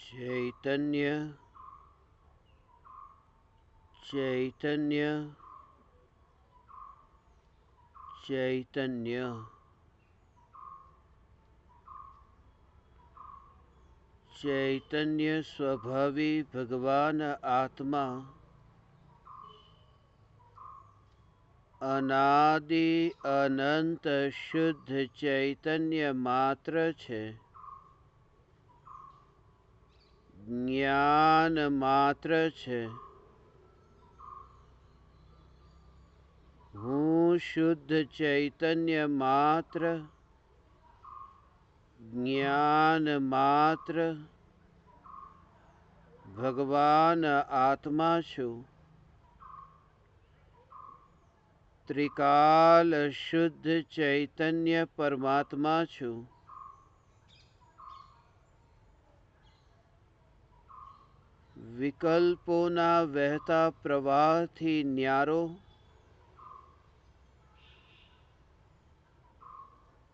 चैतन्य चैतन्य चैतन्य चैतन्य स्वभावी भगवान आत्मा अनादि अनंत शुद्ध चैतन्य मात्र छे। ज्ञान मात्र छे। हूँ शुद्ध चैतन्य मात्र, ज्ञान मात्र, भगवान आत्मा छू। त्रिकाल शुद्ध चैतन्य परमात्मा छू। विकल्पोना वहता प्रवाहथी न्यारो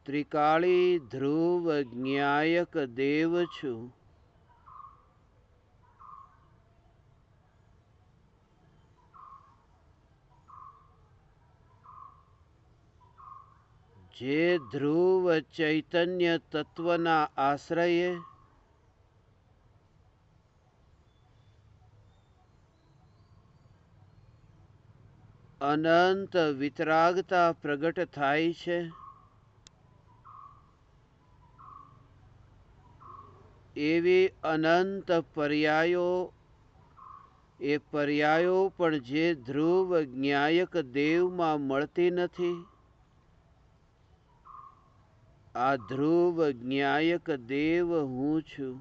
त्रिकाली ध्रुव ज्ञायक देव छू। जे ध्रुव चैतन्य तत्वना आश्रये अनंत वितरागता प्रगट थाय छे, एवी अनंत पर्यायो ए पर्यायो पण जे ध्रुव ज्ञायक देव में मळती नथी। आ ध्रुव ज्ञायक देव हूँ छू।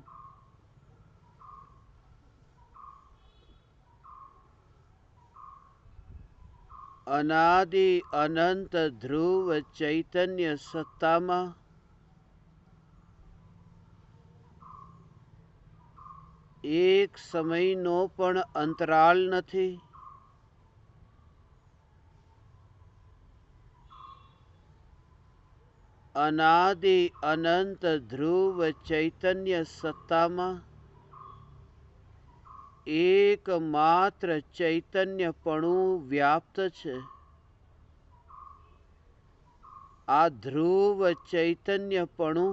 अनादि अनंत ध्रुव चैतन्य सत्ता में एक समय नो पण अंतराल नथी। अनादि अनंत ध्रुव चैतन्य सत्ता में एकमात्र चैतन्यपणु व्याप्त छे। आ ध्रुव चैतन्यपणु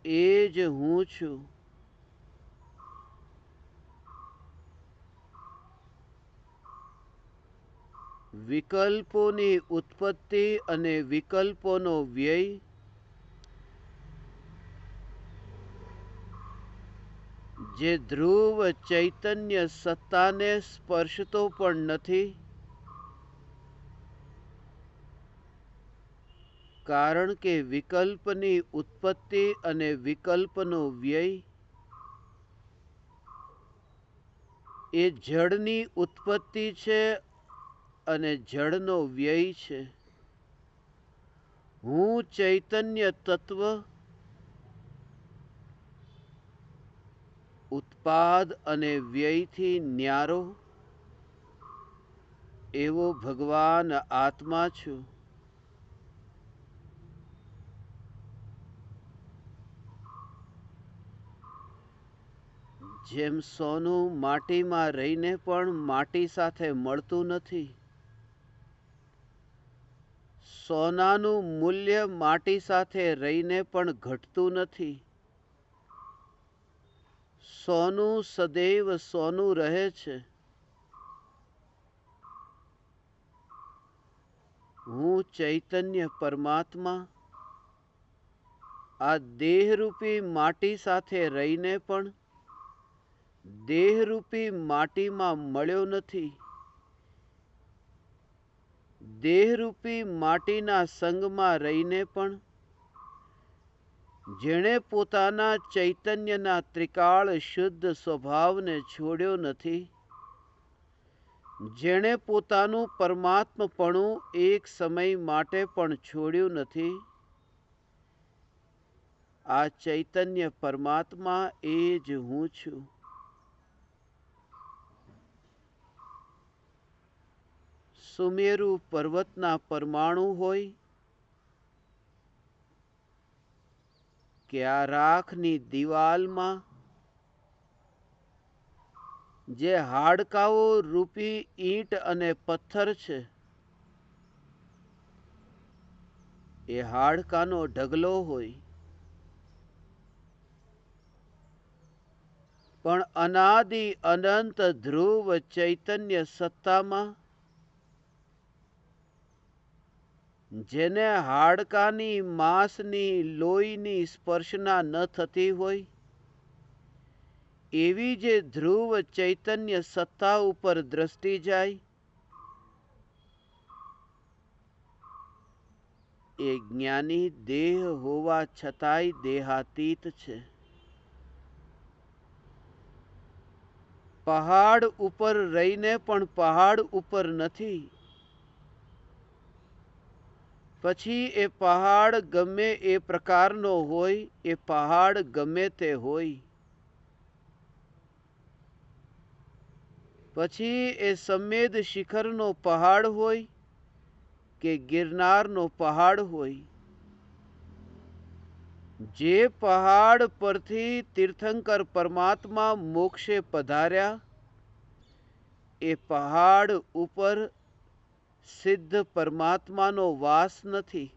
एज हूँ छू। विकल्पोनी उत्पत्ति अने विकल्पोनो व्यय जे ध्रुव चैतन्य सत्ता ने स्पर्शतो पण नथी, कारण के विकल्पनी उत्पत्ति अने विकल्पनो व्यय ए जड़नी उत्पत्ति छे अने जड़नो व्यय छे। हूँ चैतन्य तत्व उत्पाद अने व्यय थी न्यारो एवो भगवान आत्मा छू। जेम सोनू माटी में रहीने पण माटी साथे मळतुं नथी। सोनानु मूल्य माटी साथे रहीने पण घटतुं नथी। सोनू सदैव सोनू रहे छे। हूँ चैतन्य परमात्मा आ देहरूपी माटी साथे रहीने पण देहरूपी माटी में मळ्यो नथी। देहरूपी माटीना संग में रहीने पण जेणे पोताना चैतन्यना त्रिकाल शुद्ध स्वभाव ने छोड्यो नथी, जेणे पोतानु परमात्मपणु एक समय माटे पण छोड्यु नथी, आ चैतन्य परमात्मा एज हूँ छू। सुमेरु पर्वतना परमाणु होय કે આ રાખની દિવાલમાં જે હાડકાઓ રૂપી ઈંટ અને પથ્થર છે, એ હાડકાનો ઢગલો હોય, પણ અનાદિ અનંત ધ્રુવ ચૈતન્ય સત્તામાં જેને હાડકાની માંસની લોહીની સ્પર્શના ન થતી હોય, એવી જે ધ્રુવ ચૈતન્ય સત્તા ઉપર દ્રષ્ટિ જાય, એ જ્ઞાની દેહ હોવા છતાંય દેહાતીત છે. પહાડ ઉપર રહીને પણ પહાડ ઉપર નથી. પછી એ પહાડ ગમે એ પ્રકારનો હોય, એ પહાડ ગમે તે હોય, પછી એ સમેદ શિખરનો પહાડ હોય કે ગિરનારનો પહાડ હોય, જે પહાડ પરથી તીર્થંકર પરમાત્મા મોક્ષે પધાર્યા, એ પહાડ ઉપર સિદ્ધ પરમાત્માનો વાસ નથી.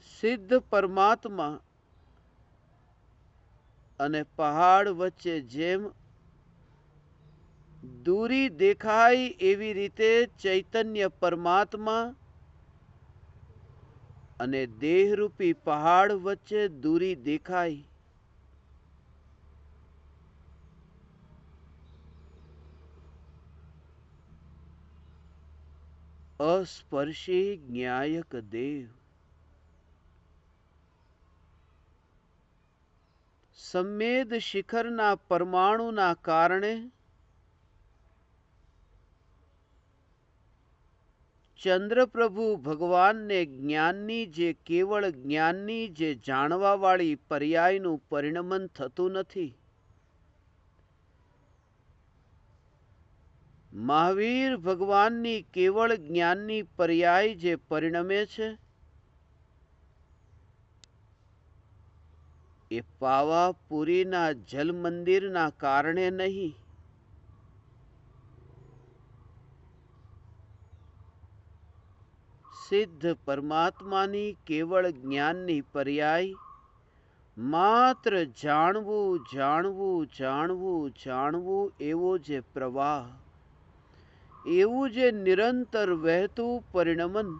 સિદ્ધ પરમાત્મા અને પહાડ વચ્ચે જેમ દૂરી દેખાય, એવી રીતે ચૈતન્ય પરમાત્મા અને દેહરૂપી પહાડ વચ્ચે દૂરી દેખાય. અસ્પર્શી જ્ઞાયક દેવ. સમેદ શિખરના પરમાણુના કારણે ચંદ્રપ્રભુ ભગવાનને જ્ઞાનની જે કેવળ જ્ઞાનની જે જાણવાવાળી પર્યાયનું પરિણમન થતું નથી. મહાવીર ભગવાનની કેવળ જ્ઞાનની પર્યાય જે પરિણમે છે, એ પાવાપુરીના જલ મંદિરના કારણે નહીં, સિદ્ધ પરમાત્માની કેવળ જ્ઞાનની પર્યાય માત્ર જાણવું જાણવું જાણવું જાણવું એવો જે પ્રવાહ, એવું જે નિરંતર વહેતું પરિણમન,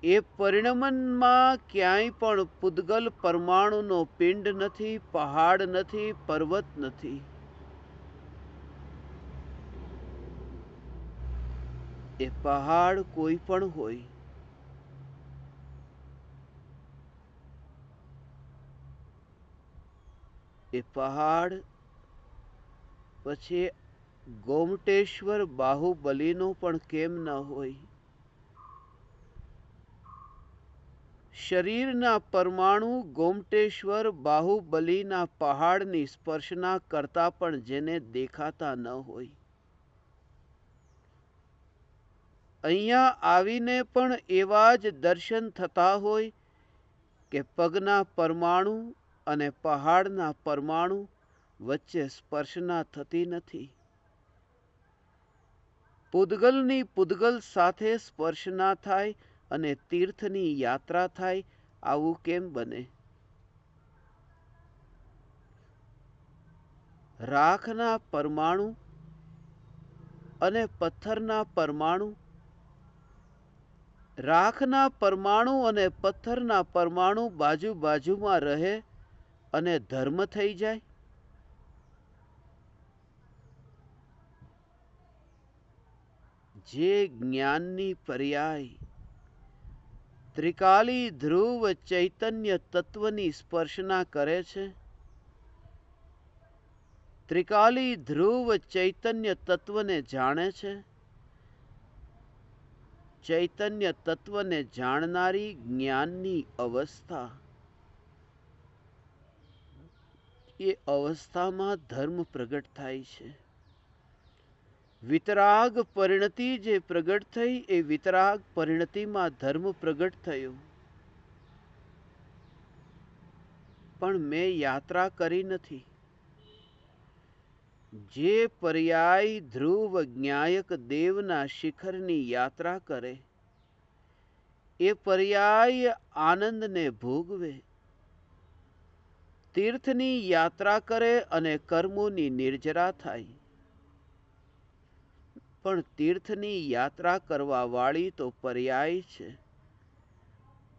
એ પરિણમનમાં ક્યાંય પણ પૂદગલ પરમાણુનો પિંડ નથી, પહાડ નથી, પર્વત નથી. એ પહાડ કોઈ પણ હોય, એ પહાડ પછી ગોમટેશ્વર બાહુબલીનો પણ કેમ ન હોય. શરીરના પરમાણુ ગોમટેશ્વર બાહુબલીના પહાડની સ્પર્શના કરતા પણ જેને દેખાતા ન હોય, અહીંયા આવીને પણ એવા જ દર્શન થતા હોય કે પગના પરમાણુ અને પહાડના પરમાણુ વચ્ચે સ્પર્શના થતી નથી. પૂદગલની પૂદગલ સાથે સ્પર્શના થાય અને તીર્થની યાત્રા થાય, આવું કેમ બને? રાખના પરમાણુ અને પથ્થરના પરમાણુ, રાખના પરમાણુ અને પથ્થરના પરમાણુ બાજુ બાજુમાં રહે અને ધર્મ થઈ જાય. જે જ્ઞાનની પર્યાય ત્રિકાલી ધ્રુવ ચૈતન્ય તત્વની સ્પર્શના કરે છે, ત્રિકાલી ધ્રુવ ચૈતન્ય તત્વને જાણે છે, ચૈતન્ય તત્વને જાણનારી જ્ઞાનની અવસ્થા, એ અવસ્થામાં ધર્મ પ્રગટ થાય છે. વિતરાગ પરિણતિ જે પ્રગટ થઈ, એ વિતરાગ પરિણતિમાં ધર્મ પ્રગટ થયો. પણ મેં યાત્રા કરી નથી. જે પર્યાય ધ્રુવ જ્ઞાયક દેવના શિખરની યાત્રા કરે એ પર્યાય આનંદને ભોગવે. તીર્થની યાત્રા કરે અને કર્મોની નિર્જરા થાય. પણ તીર્થની યાત્રા કરવા વાળી તો પર્યાય છે.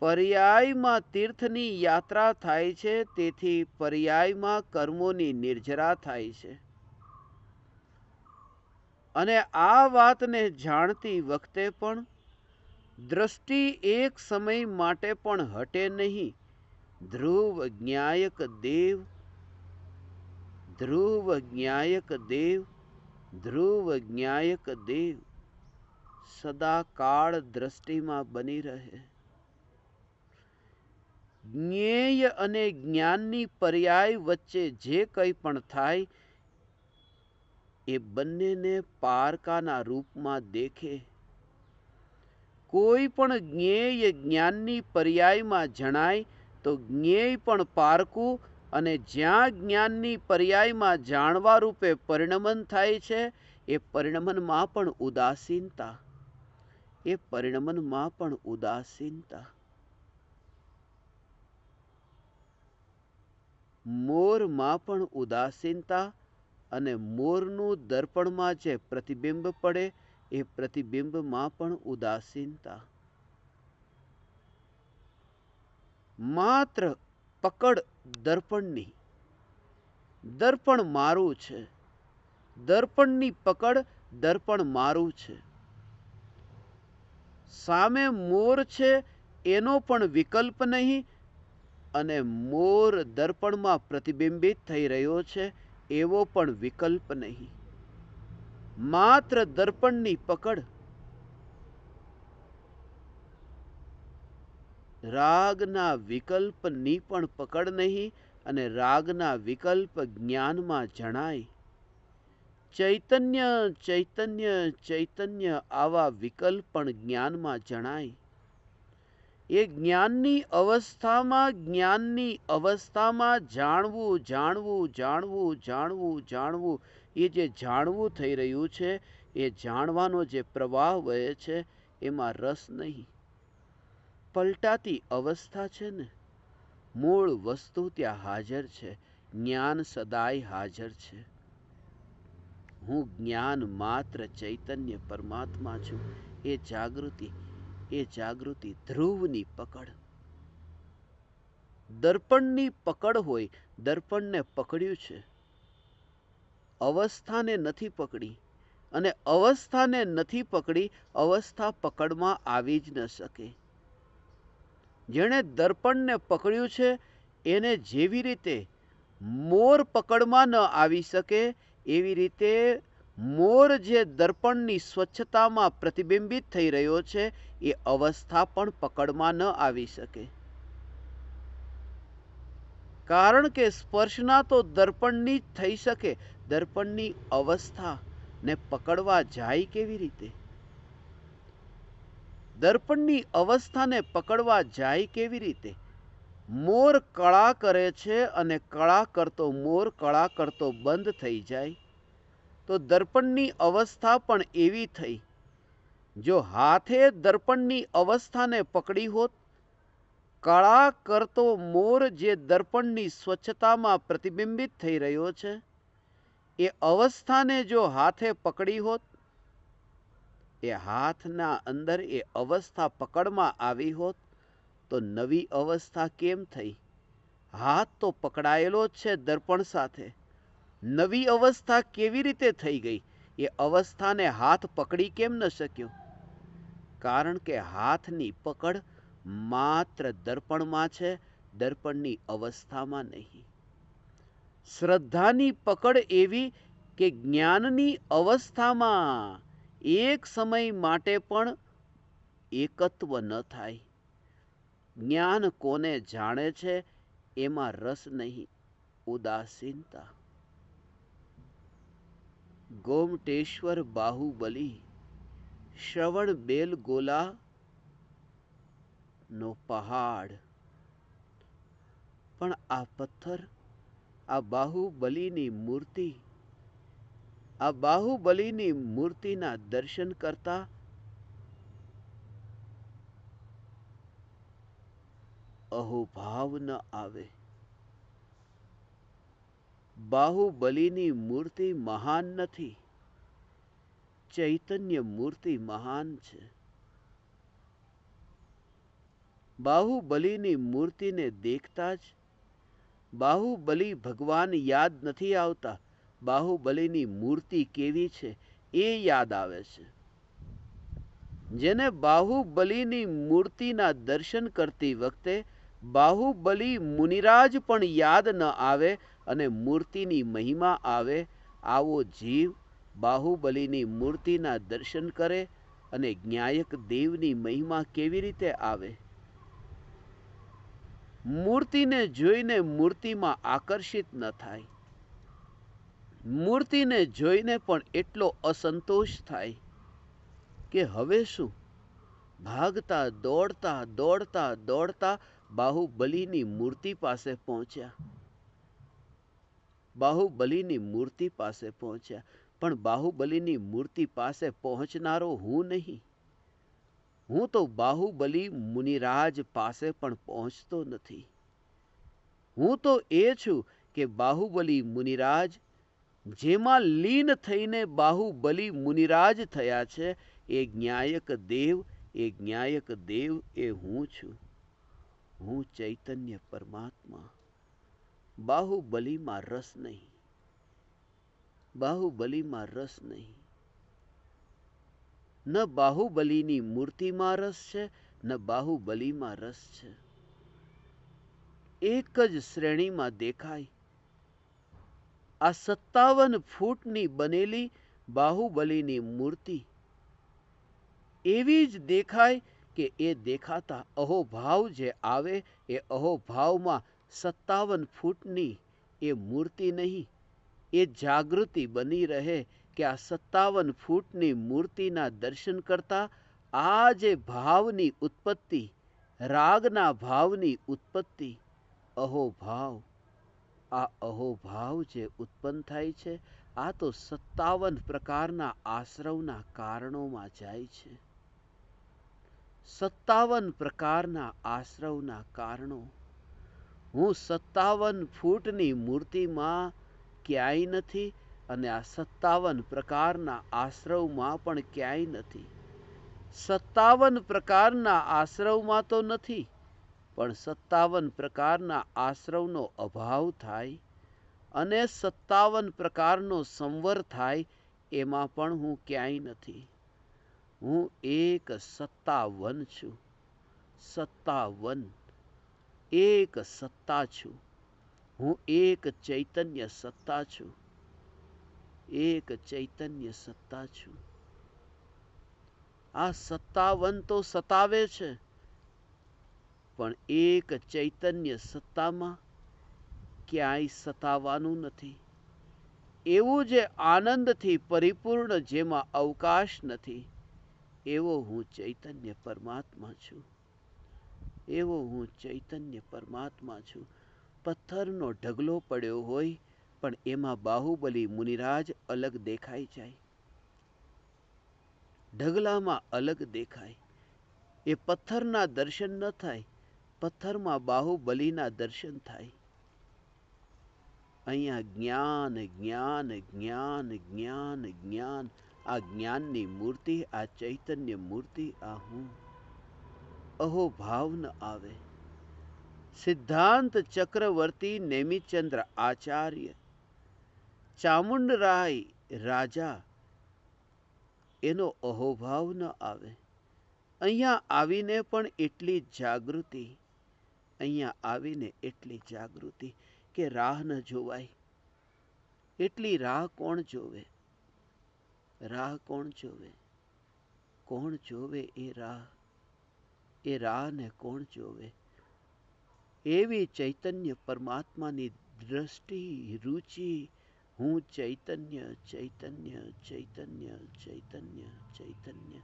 પર્યાયમાં તીર્થની યાત્રા થાય છે, તેથી પર્યાયમાં કર્મોની નિર્જરા થાય છે. અને આ વાતને જાણતી વખતે પણ દ્રષ્ટિ એક સમય માટે પણ હટે નહીં. ધ્રુવ જ્ઞાયક દેવ, ધ્રુવ જ્ઞાયક દેવ, ધ્રુવ જ્ઞાયક દેવ સદા કાળ દ્રષ્ટિમાં બની રહે. જ્ઞેય અને જ્ઞાનની પર્યાય વચ્ચે જે કંઈ પણ થાય એ બંનેને પારકાના રૂપમાં દેખે. કોઈ પણ જ્ઞેય જ્ઞાનની પર્યાયમાં જણાય તો જ્ઞેય પણ પારકું, અને જ્યાં જ્ઞાનની પર્યાયમાં જાણવા રૂપે પરિણમન થાય છે એ પરિણમનમાં પણ ઉદાસીનતા, એ પરિણમનમાં પણ ઉદાસીનતા. મોરમાં પણ ઉદાસીનતા, અને મોરનું દર્પણમાં જે પ્રતિબિંબ પડે એ પ્રતિબિંબમાં પણ ઉદાસીનતા. માત્ર પકડ દર્પણની, દર્પણ મારું છે. દર્પણની પકડ, દર્પણ મારું છે. સામે મોર છે એનો પણ વિકલ્પ નહીં, અને મોર દર્પણમાં પ્રતિબિંબિત થઈ રહ્યો છે એવો પણ વિકલ્પ નહીં. માત્ર દર્પણની પકડ. રાગના વિકલ્પની પણ પકડ નહીં, અને રાગના વિકલ્પ જ્ઞાનમાં જણાય. ચૈતન્ય ચૈતન્ય ચૈતન્ય આવા વિકલ્પ પણ જ્ઞાનમાં જણાય. એ જ્ઞાનની અવસ્થામાં જાણવું જાણવું જાણવું જાણવું જાણવું, એ જે જાણવું થઈ રહ્યું છે એ જાણવાનો જે પ્રવાહ વહે છે એમાં રસ નહીં. પલટાતી અવસ્થા છે ને, મૂળ વસ્તુ ત્યાં હાજર છે. જ્ઞાન સદાય હાજર છે. હું જ્ઞાન માત્ર ચૈતન્ય પરમાત્મા છું. એ જાગૃતિ, એ જાગૃતિ ધ્રુવની પકડ. દર્પણની પકડ હોય, દર્પણને પકડ્યું છે, અવસ્થાને નથી પકડી. અને અવસ્થાને નથી પકડી, અવસ્થા પકડમાં આવી જ ન શકે. જેણે દર્પણને પકડ્યું છે એને જેવી રીતે મોર પકડમાં ન આવી શકે, એવી રીતે મોર જે દર્પણની સ્વચ્છતામાં પ્રતિબિંબિત થઈ રહ્યો છે એ અવસ્થા પણ પકડમાં ન આવી શકે. કારણ કે સ્પર્શના તો દર્પણની જ થઈ શકે. દર્પણની અવસ્થા ને પકડવા જાય કેવી રીતે? દર્પણની અવસ્થાને પકડવા જાય કેવી રીતે? મોર કળા કરે છે અને કળા કરતો મોર કળા કરતો બંધ થઈ જાય તો દર્પણની અવસ્થા પણ એવી થઈ. જો હાથે દર્પણની અવસ્થાને પકડી હોત, કળા કરતો મોર જે દર્પણની સ્વચ્છતામાં પ્રતિબિંબિત થઈ રહ્યો છે એ અવસ્થાને જો હાથે પકડી હોત, એ હાથના અંદર એ અવસ્થા પકડમાં આવી હોત તો નવી અવસ્થા કેમ થઈ? હાથ તો પકડાયેલો જ છે દર્પણ સાથે. નવી અવસ્થા કેવી રીતે થઈ ગઈ? એ અવસ્થાને હાથ પકડી કેમ ન શક્યો? કારણ કે હાથની પકડ માત્ર દર્પણમાં છે, દર્પણની અવસ્થામાં નહીં. શ્રદ્ધાની પકડ એવી કે જ્ઞાનની અવસ્થામાં એક સમય માટે પણ એકત્વ ન થાય. જ્ઞાન કોને જાણે છે એમાં રસ નહીં, ઉદાસીનતા. ગોમટેશ્વર બાહુબલી શ્રવણ બેલગોલા નો પહાડ પણ આ પથ્થર, આ બાહુબલીની મૂર્તિ, આ બાહુબલીની મૂર્તિના દર્શન કરતા અહોભાવ ન આવે. બાહુબલીની મૂર્તિ મહાન નથી, ચૈતન્ય મૂર્તિ મહાન છે. બાહુબલીની મૂર્તિને દેખતા જ બાહુબલી ભગવાન યાદ નથી આવતા, બાહુબલીની મૂર્તિ કેવી છે એ યાદ આવે છે. જેને બાહુબલીની મૂર્તિના દર્શન કરતી વખતે બાહુબલી મુનિરાજ પણ યાદ ન આવે અને મૂર્તિની મહિમા આવે, આવો જીવ બાહુબલીની મૂર્તિના દર્શન કરે અને જ્ઞાયક દેવની મહિમા કેવી રીતે આવે? મૂર્તિને જોઈને મૂર્તિમાં આકર્ષિત ન થાય. મૂર્તિને જોઈને પણ એટલો અસંતોષ થાય કે હવે શું? ભાગતા દોડતા દોડતા દોડતા બાહુબલીની મૂર્તિ પાસે પહોંચ્યા. બાહુબલીની મૂર્તિ પાસે પહોંચ્યા. પણ બાહુબલીની મૂર્તિ પાસે પહોંચનારો હું નહીં. હું તો બાહુબલી મુનિરાજ પાસે પણ પહોંચતો નથી. હું તો એ છું કે બાહુબલી મુનિરાજ જેમાં લીન થઈને બાહુબલી મુનિરાજ થયા છે, એ જ્ઞાયક દેવ, એ જ્ઞાયક દેવ એ હું છું. હું ચૈતન્ય પરમાત્મા. બાહુબલીમાં રસ નહીં. બાહુબલીમાં રસ નહીં. ન બાહુબલીની મૂર્તિમાં રસ છે, ન બાહુબલીમાં રસ છે. એક જ શ્રેણીમાં દેખાય. આ 57 ફૂટની બનેલી બાહુબલીની મૂર્તિ એવી જ દેખાય કે એ દેખાતા અહોભાવ જે આવે એ અહોભાવમાં 57 ફૂટની એ મૂર્તિ નહીં, એ જાગૃતિ બની રહે કે આ 57 ફૂટની મૂર્તિના દર્શન કરતા આ જે ભાવની ઉત્પત્તિ, રાગના ભાવની ઉત્પત્તિ, અહોભાવ, આ અહોભાવ જે ઉત્પન્ન થાય છે, આ તો 57 પ્રકારના આશ્રવના કારણોમાં જાય છે. 57 પ્રકારના આશ્રવના કારણો. હું 57 ફૂટની મૂર્તિમાં ક્યાંય નથી અને આ 57 પ્રકારના આશ્રવમાં પણ ક્યાંય નથી. 57 પ્રકારના આશ્રવમાં તો નથી, પણ 57 પ્રકારના આશ્રવનો અભાવ થાય અને 57 પ્રકારનો સંવર થાય, એમાં પણ હું ક્યાંય નથી. હું એક 57 છું. 57 એક સત્તા છું. હું એક ચૈતન્ય સત્તા છું. એક ચૈતન્ય સત્તા છું. આ 57 તો સતાવે છે, પણ એક ચૈતન્ય સત્તામાં ક્યાંય સતાવાનું નથી. એવું જે આનંદથી પરિપૂર્ણ, જેમાં અવકાશ નથી, એવો હું ચૈતન્ય પરમાત્મા છું. એવો હું ચૈતન્ય પરમાત્મા છું. પથ્થરનો ઢગલો પડ્યો હોય પણ એમાં બાહુબલી મુનિરાજ અલગ દેખાઈ જાય. ઢગલામાં અલગ દેખાય. એ પથ્થરના દર્શન ન થાય, પથ્થરમાં બાહુબલીના દર્શન થાય. અહીંયા જ્ઞાન જ્ઞાન જ્ઞાન જ્ઞાન જ્ઞાન. આ જ્ઞાનની મૂર્તિ, આ ચૈતન્ય મૂર્તિ, આ હું. અહોભાવ ન આવે. સિદ્ધાંત ચક્રવર્તી નેમિચંદ્ર આચાર્ય, ચામુંડરાય રાજા, એનો અહોભાવ ન આવે. અહીંયા આવીને પણ એટલી જાગૃતિ, અહીંયા આવીને એટલી જાગૃતિ કે રાહ ન જોવાય. એટલી રાહ કોણ જોવે? રાહ કોણ જોવે? કોણ જોવે એ રાહ? એ રાહને કોણ જોવે? એવી ચૈતન્ય પરમાત્માની દ્રષ્ટિ, રુચિ. હું ચૈતન્ય ચૈતન્ય ચૈતન્ય ચૈતન્ય ચૈતન્ય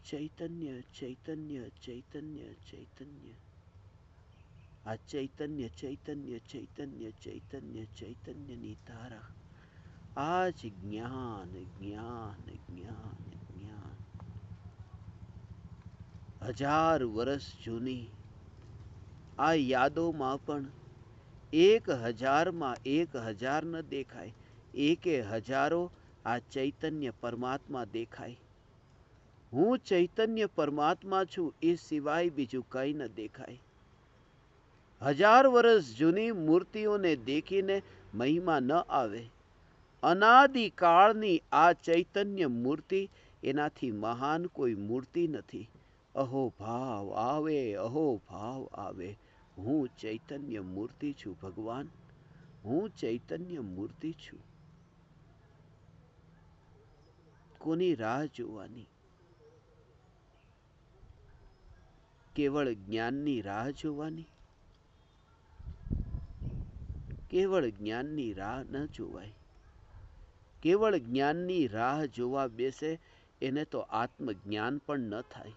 ચૈતન્ય ચૈતન્ય ચૈતન્ય ચૈતન્ય. આ ચૈતન્ય ચૈતન્ય ચૈતન્ય ચૈતન્ય ચૈતન્યની ધારા, આ જ જ્ઞાન જ્ઞાન જ્ઞાન જ્ઞાન. 1000 વર્ષ જૂની આ યાદોમાં પણ 1000માં 1000 ન દેખાય, એકે હજારો આ ચૈતન્ય પરમાત્મા દેખાય. હું ચૈતન્ય પરમાત્મા છું એ સિવાય બીજું કંઈ ન દેખાય. 1000 વર્ષ જૂની મૂર્તિઓને દેખીને મહિમા ન આવે. અનાદિકાળની આ ચૈતન્ય મૂર્તિ, એનાથી મહાન કોઈ મૂર્તિ નથી. અહો ભાવ આવે, અહો ભાવ આવે. હું ચૈતન્ય મૂર્તિ છું ભગવાન, હું ચૈતન્ય મૂર્તિ છું. કોની રાહ જોવાની? કેવળ જ્ઞાનની રાહ જોવાની? કેવળ જ્ઞાનની રાહ ન જોવાય. કેવળ જ્ઞાનની રાહ જોવા બેસે એને તો આત્મજ્ઞાન પણ ન થાય.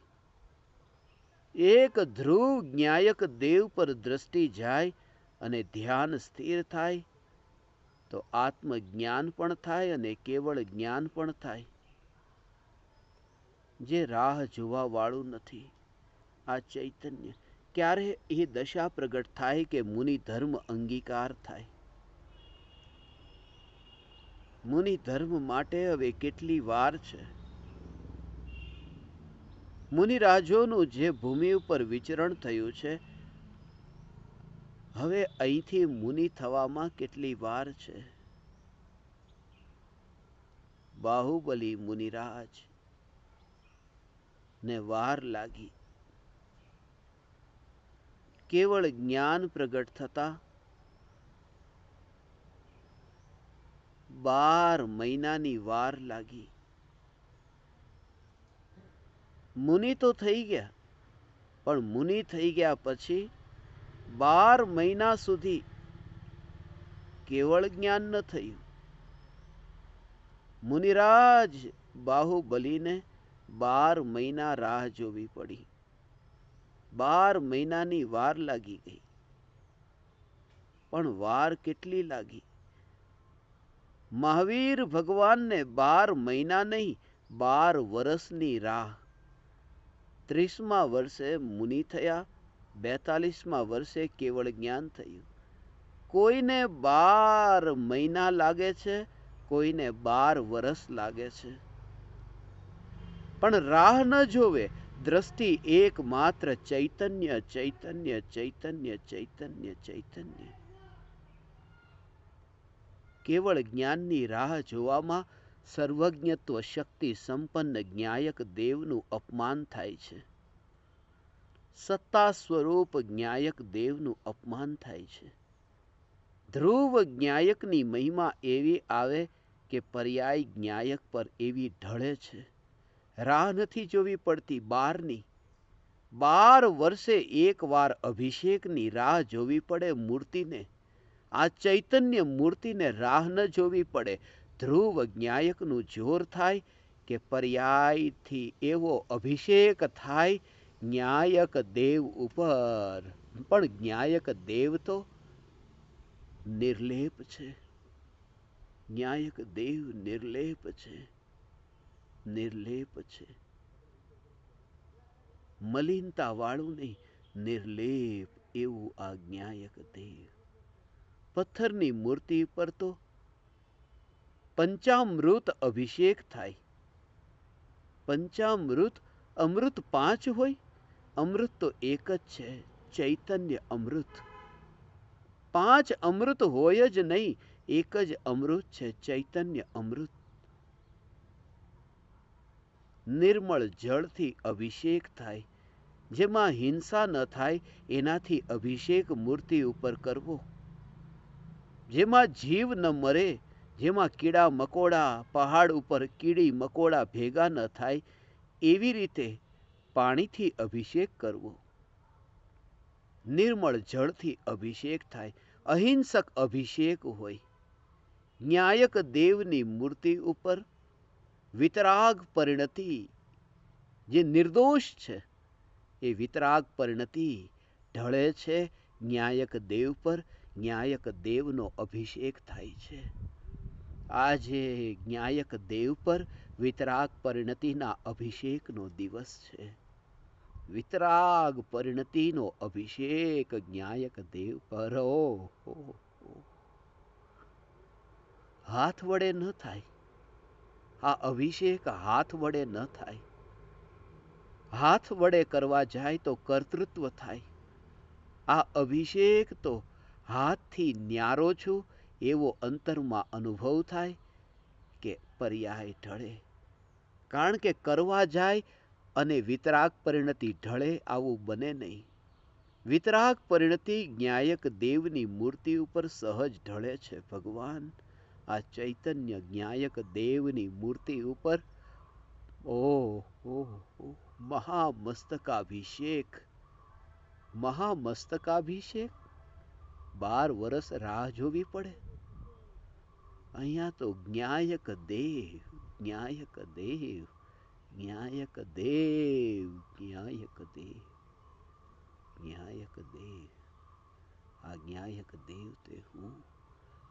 એક ધ્રુવ જ્ઞાયક દેવ પર દ્રષ્ટિ જાય અને ધ્યાન સ્થિર થાય તો આત્મજ્ઞાન પણ થાય અને કેવળ જ્ઞાન પણ થાય. જે રાહ જોવા વાળું નથી, આ ચૈતન્ય, ક્યારે એ દશા પ્રગટ થાય કે મુનિ ધર્મ અંગીકાર થાય. મુનિ ધર્મ માટે હવે કેટલી વાર છે. મુનિરાજોનું જે ભૂમિ ઉપર વિચરણ થયું છે, હવે અહીંથી મુનિ થવામાં કેટલી વાર છે. બાહુબલી મુનિરાજ ને વાર લાગી. કેવળ જ્ઞાન પ્રગટ થતા 12 મહિનાની વાર લાગી. મુનિ તો થઈ ગયા, પણ મુનિ થઈ ગયા પછી 12 મહિના સુધી કેવળ જ્ઞાન ન થયું. મુનિરાજ બાહુબલીને 12 મહિના રાહ જોવી પડી. 12 મહિનાની વાર લાગી ગઈ. પણ વાર કેટલી લાગી? મહાવીર ભગવાનને 12 મહિના નહીં, 12 વર્ષની રાહ. 30મા વર્ષે મુનિ થયા, 42મા વર્ષે કેવળ જ્ઞાન થયું. કોઈને 12 મહિના લાગે છે, કોઈને 12 વર્ષ લાગે છે. પણ રાહ ન જોવે, દ્રષ્ટિ એકમાત્ર ચૈતન્ય ચૈતન્ય ચૈતન્ય ચૈતન્ય ચૈતન્ય. કેવળ જ્ઞાનની રાહ જોવામાં સર્વજ્ઞત્વ શક્તિ સંપન્ન જ્ઞાયક દેવનું અપમાન થાય છે. સત્તા સ્વરૂપ જ્ઞાયક દેવનું અપમાન થાય છે. ધ્રુવ જ્ઞાયકની મહિમા એવી આવે કે પર્યાય જ્ઞાયક પર એવી ઢળે છે. રાહ નથી જોવી પડતી 12ની. 12 વર્ષે એકવાર અભિષેકની રાહ જોવી પડે મૂર્તિને. આ ચૈતન્ય મૂર્તિને રાહ ન જોવી પડે. ધ્રુવ જ્ઞાયકનું જોર થાય કે પર્યાયથી એવો અભિષેક થાય જ્ઞાયક દેવ ઉપર. પણ જ્ઞાયક દેવ તો નિર્લેપ છે. જ્ઞાયક દેવ નિર્લેપ છે, નિર્લેપ છે. મલિનતા વાળું નહીં, નિર્લેપ એવું આ જ્ઞાયક દેવ. પથ્થરની મૂર્તિ પર તો પંચામૃત અભિષેક થાય. પંચામૃત, અમૃત 5 હોય, અમૃત તો એક જ છે, ચૈતન્ય અમૃત. 5 અમૃત હોય જ નહીં, એક જ અમૃત છે, ચૈતન્ય અમૃત. નિર્મળ જળથી અભિષેક થાય. જેમાં હિંસા ન થાય એનાથી અભિષેક મૂર્તિ ઉપર કરવો. જેમાં જીવ ન મરે, જેમાં કીડા મકોડા, પહાડ ઉપર કીડી મકોડા ભેગા ન થાય એવી રીતે પાણીથી અભિષેક કરવો. નિર્મળ જળથી અભિષેક થાય. અહિંસક અભિષેક હોય. જ્ઞાયક દેવની મૂર્તિ ઉપર વિતરાગ પરિણતિ, જે નિર્દોષ છે, એ વિતરાગ પરિણતિ ઢળે છે ન્યાયક દેવ પર ન્યાયક દેવનો અભિષેક થાય છે. આજે ન્યાયક દેવ પર વિતરાગ પરિણતિના અભિષેકનો દિવસ છે. વિતરાગ પરિણતિનો અભિષેક ન્યાયક દેવ પર. હાથ વડે ન થાય આ અભિષેક, હાથ વડે ન થાય. હાથ વડે કરવા જાય તો કર્તૃત્વ થાય. આ અભિષેક તો હાથથી ન્યારો છું એવો અંતરમાં અનુભવ થાય કે પર્યાય ઢળે. કારણ કે કરવા જાય અને વિતરાગ પરિણતિ ઢળે આવું બને નહીં. વિતરાગ પરિણતિ ન્યાયક દેવની મૂર્તિ ઉપર સહજ ઢળે છે. ભગવાન આ ચૈતન્ય ન્યાયક દેવની મૂર્તિ ઉપર મહામસ્તકાભિષેક. મહામસ્તકાભિષેક 12 વર્ષ રાહ જોવી પડે. અહીંયા તો ન્યાયક દેવ, ન્યાયક દેવ, ન્યાયક દેવ, ન્યાયક દેવ, ન્યાયક દેવ. આ ન્યાયક દેવ તે હું,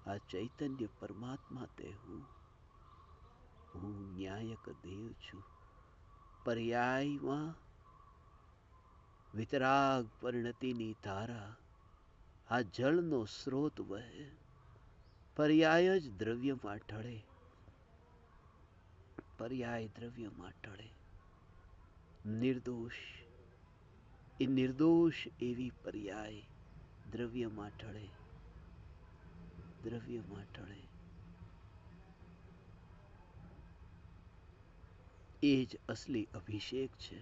આ ચૈતન્ય પરમાત્મા તે હું ન્યાયક દેવ છું. પર્યાયમાં વિતરાગ પરિણતિની ધારા, આ જળનો સ્રોત વહે. પર્યાય જ દ્રવ્યમાં ઢળે. પર્યાય દ્રવ્યમાં ઢળે. નિર્દોષ, એ નિર્દોષ એવી પર્યાય દ્રવ્યમાં ઢળે. દ્રવ્યમાં ઢળે. એ જ અસલી અભિષેક છે.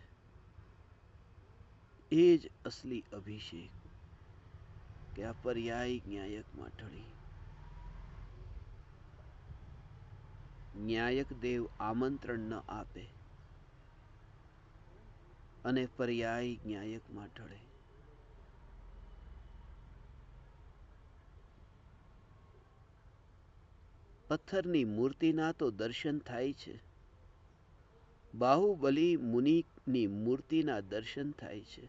એ જ અસલી અભિષેક કે આ પર્યાય ન્યાયકમાં ઢળી. ન્યાયક દેવ આમંત્રણ ન આપે અને પર્યાય ન્યાયકમાં ઢળે. પથ્થરની મૂર્તિના તો દર્શન થાય છે. બાહુબલી મુનિની મૂર્તિના દર્શન થાય છે.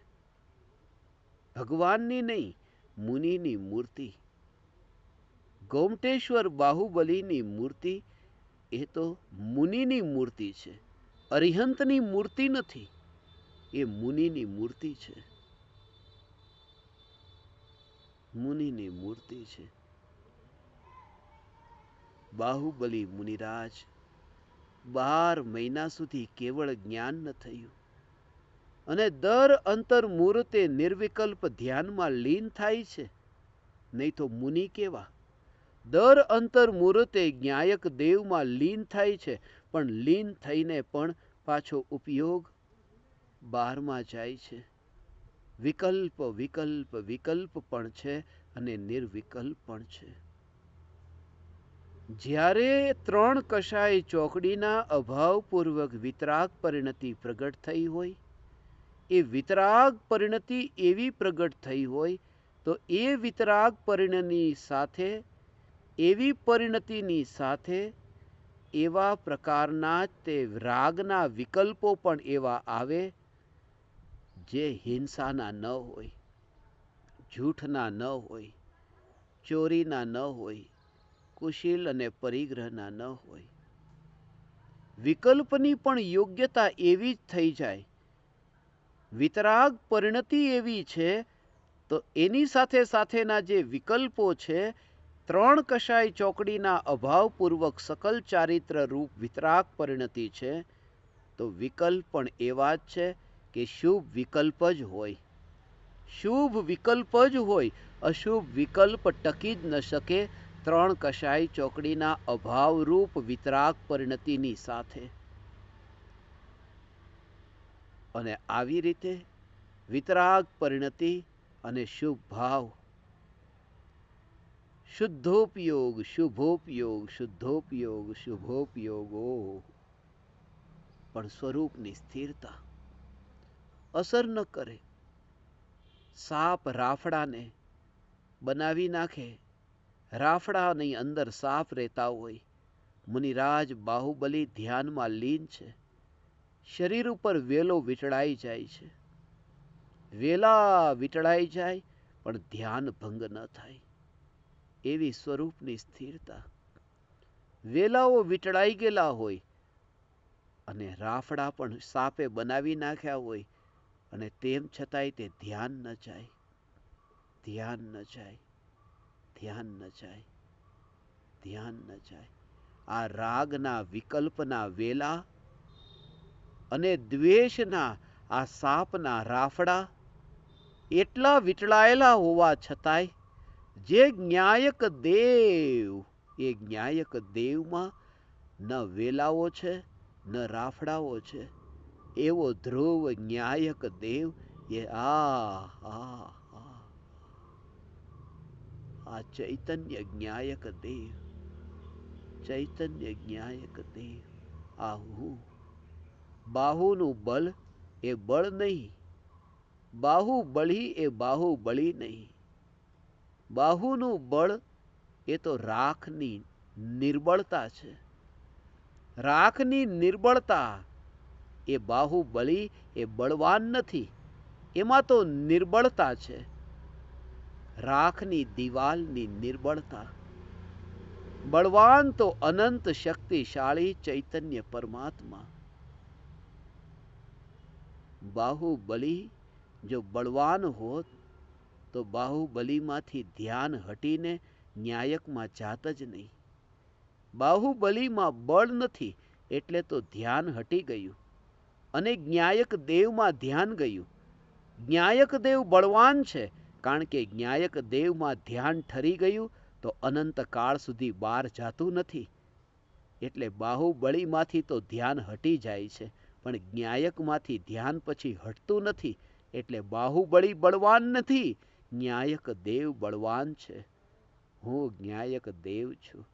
ભગવાનની નહીં, મુનિની મૂર્તિ. ગોમટેશ્વર બાહુબલીની મૂર્તિ એ તો મુનિની મૂર્તિ છે. અરિહંતની મૂર્તિ નથી, એ મુનિની મૂર્તિ છે. મુનિની મૂર્તિ છે. બાહુબલી મુનિરાજ 12 મહિના સુધી કેવળ જ્ઞાન ન થયું અને દર અંતર મુહૂર્તે નિર્વિકલ્પ ધ્યાનમાં લીન થાય છે. નહીં તો મુનિ કેવા દર અંતર મુહૂર્તે ન્યાયક દેવમાં લીન થાય છે, પણ લીન થઈને પણ પાછો ઉપયોગ 12માં જાય છે. વિકલ્પ વિકલ્પ વિકલ્પ પણ છે અને નિર્વિકલ્પ પણ છે. જ્યારે 3 કશાય ચોકડીના અભાવપૂર્વક વિતરાગ પરિણતિ પ્રગટ થઈ હોય, એ વિતરાગ પરિણતિ એવી પ્રગટ થઈ હોય તો એ વિતરાગ પરિણતિની સાથે, એવી પરિણતિની સાથે એવા પ્રકારના તે રાગના વિકલ્પો પણ એવા આવે જે હિંસાના ન હોય, જૂઠના ન હોય, ચોરીના ન હોય, કુશીલ અને પરિગ્રહના ન હોય. વિકલ્પની પણ યોગ્યતા એવી જ થઈ જાય. વિતરાગ પરિણતિ એવી છે તો એની સાથે સાથેના જે વિકલ્પો છે, 3 કશાય ચોકડીના અભાવપૂર્વક સકલ ચારિત્ર રૂપ વિતરાગ પરિણતિ છે, તો વિકલ્પ પણ એવા જ છે કે શુભ વિકલ્પ જ હોય. શુભ વિકલ્પ જ હોય. અશુભ વિકલ્પ ટકી જ ન શકે 3 કશાય ચોકડીના અભાવરૂપ વિતરાગ પરિણતિની સાથે. અને આવી રીતે વિતરાગ પરિણતિ અને શુભ ભાવ, શુદ્ધોપયોગ, શુભોપયોગ, શુદ્ધોપયોગ, શુભોપયોગો, પણ સ્વરૂપની સ્થિરતા અસર ન કરે. સાપ રાફડાને બનાવી નાખે, રાફડાની અંદર સાપ રહેતા હોય. મુનિરાજ બાહુબલી ધ્યાનમાં લીન છે. શરીર ઉપર વેલો વીંટળાઈ જાય છે. વેલા વીંટળાઈ જાય પણ ધ્યાન ભંગ ન થાય એવી સ્વરૂપની સ્થિરતા. વેલાઓ વીંટળાઈ ગયેલા હોય અને રાફડા પણ સાપે બનાવી નાખ્યા હોય અને તેમ છતાંય તે ધ્યાન ન જાય, ધ્યાન ન જાય, ધ્યાન ન જાય, ધ્યાન ન જાય. આ રાગના વિકલ્પના વેલા અને દ્વેષના આ સાપના રાફડા એટલા વીંટળાયેલા હોવા છતાંય જે જ્ઞાયક દેવ, એ જ્ઞાયક દેવમાં ન વેલાઓ છે ન રાફડાઓ છે. એવો ધ્રુવ જ્ઞાયક દેવ એ આ ચૈતન્ય જ્ઞાયક દેવ, ચૈતન્ય જ્ઞાયક દેવ. આ હું. બાહુનું બલ એ બળ નહીં, બાહુબળી એ બાહુબળી નહીં. બાહુનું બળ એ તો રાખની નિર્બળતા છે. રાખની નિર્બળતા એ બાહુબળી એ બળવાન નથી, એમાં તો નિર્બળતા છે. રાખની દિવાલની નિર્બળતા. બળવાન તો અનંત શક્તિશાળી ચૈતન્ય પરમાત્મા. બાહુબલી જો બળવાન હોત તો બાહુબલીમાંથી ધ્યાન હટીને ન્યાયકમાં જાત જ નહીં. બાહુબલીમાં બળ નથી એટલે તો ધ્યાન હટી ગયું અને જ્ઞાયક દેવમાં ધ્યાન ગયું. જ્ઞાયક દેવ બળવાન છે કારણ કે જ્ઞાયક દેવમાં ધ્યાન ઠરી ગયું તો અનંત કાળ સુધી બહાર જાતું નથી. એટલે બાહુબળીમાંથી તો ધ્યાન હટી જાય છે પણ જ્ઞાયકમાંથી ધ્યાન પછી હટતું નથી. એટલે બાહુબળી બળવાન નથી, જ્ઞાયક દેવ બળવાન છે. હું જ્ઞાયક દેવ છું.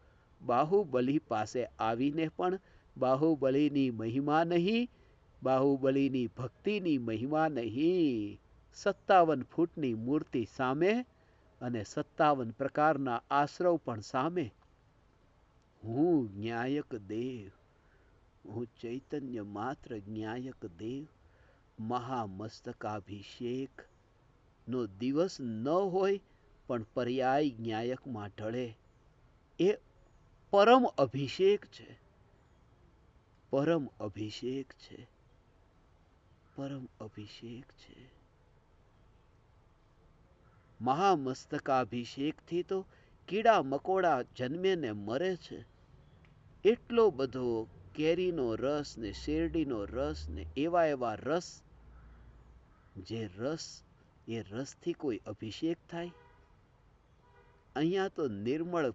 બાહુબલી પાસે આવીને પણ બાહુબલીની મહિમા નહીં, બાહુબલીની ભક્તિની મહિમા નહીં. 57 ફૂટની મૂર્તિ સામે અને 57 પ્રકારના આશ્રવ પણ સામે. હું જ્ઞાયક દેવ, હું ચૈતન્ય માત્ર જ્ઞાયક દેવ. મહામસ્તકાભિષેક નો દિવસ ન હોય પણ પર્યાય જ્ઞાયકમાં ઢળે એ પરમ અભિષેક છે, પરમ અભિષેક છે, પરમ અભિષેક છે. મહામસ્તકાભિષેકથી તો કીડા મકોડા જન્મે ને મરે છે. એટલો બધો કેરીનો રસ ને શેરડીનો રસ ને એવા એવા રસ, જે રસ એ રસથી કોઈ અભિષેક થાય? અહીંયા તો નિર્મળ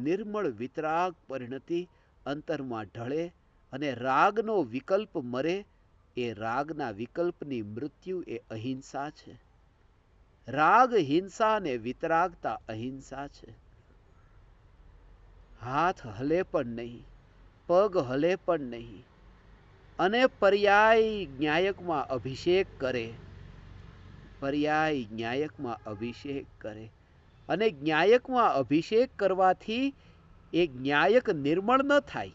નિર્મળ વિતરાગ પરિણતિ અંતરમાં ઢળે અને રાગનો વિકલ્પ મરે. એ રાગના વિકલ્પની મૃત્યુ એ અહિંસા છે. રાગ હિંસા ને વિતરાગતા અહિંસા છે. હાથ હલે પણ નહીં, પગ હલે પણ નહીં અને પર્યાય જ્ઞાયકમાં અભિષેક કરે, પર્યાય જ્ઞાયકમાં અભિષેક કરે. અને જ્ઞાયકમાં અભિષેક કરવાથી એ જ્ઞાયક નિર્મળ ન થાય.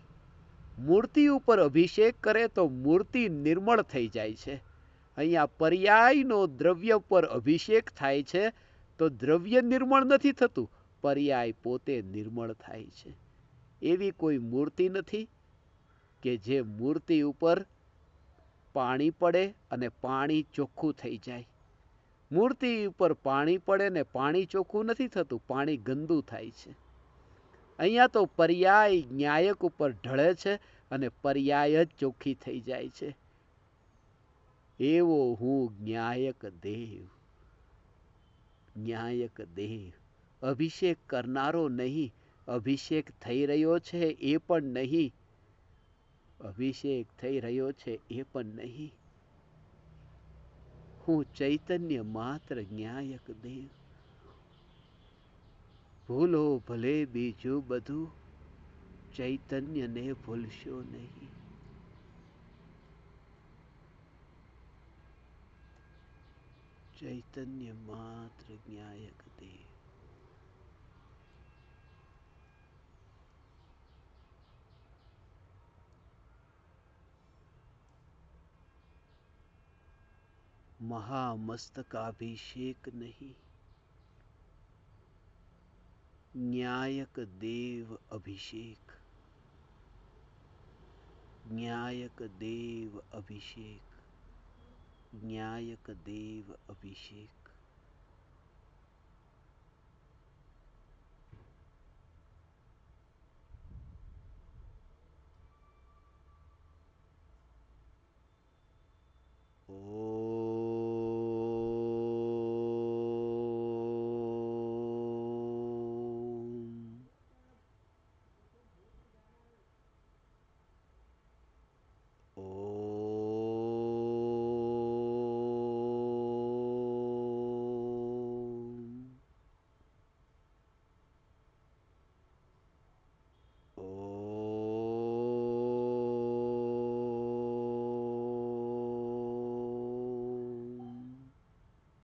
મૂર્તિ ઉપર અભિષેક કરે તો મૂર્તિ નિર્મળ થઈ જાય છે. અહીંયા પર્યાયનો દ્રવ્ય પર અભિષેક થાય છે તો દ્રવ્ય નિર્મળ નથી થતું, પર્યાય પોતે નિર્મળ થાય છે. એવી કોઈ મૂર્તિ નથી કે જે મૂર્તિ ઉપર પાણી પડે અને પાણી ચોખ્ખું થઈ જાય. મૂર્તિ ઉપર પાણી પડે ને પાણી ચોખ્ખું નથી થતું, પાણી ગંદુ થાય છે. અહીંયા તો પર્યાય જ્ઞાયક ઉપર ઢળે છે અને પર્યાય જ ચોખ્ખી થઈ જાય છે. એવો હું જ્ઞાયક દેવ, જ્ઞાયક દેવ. અભિષેક કરનારો નહીં, અભિષેક થઈ રહ્યો છે એ પણ નહીં, અભિષેક થઈ રહ્યો છે એ પણ નહીં. હું ચૈતન્ય માત્ર જ્ઞાયક દેવ. ભૂલો ભલે બીજું બધું, ચૈતન્યને ભૂલશો નહીં. ચૈતન્ય માત્ર જ્ઞાયક દેવ. મહામસ્તકાભિષેક નહીં, न्यायक देव अभिषेक, न्यायक देव अभिषेक, न्यायक देव अभिषेक।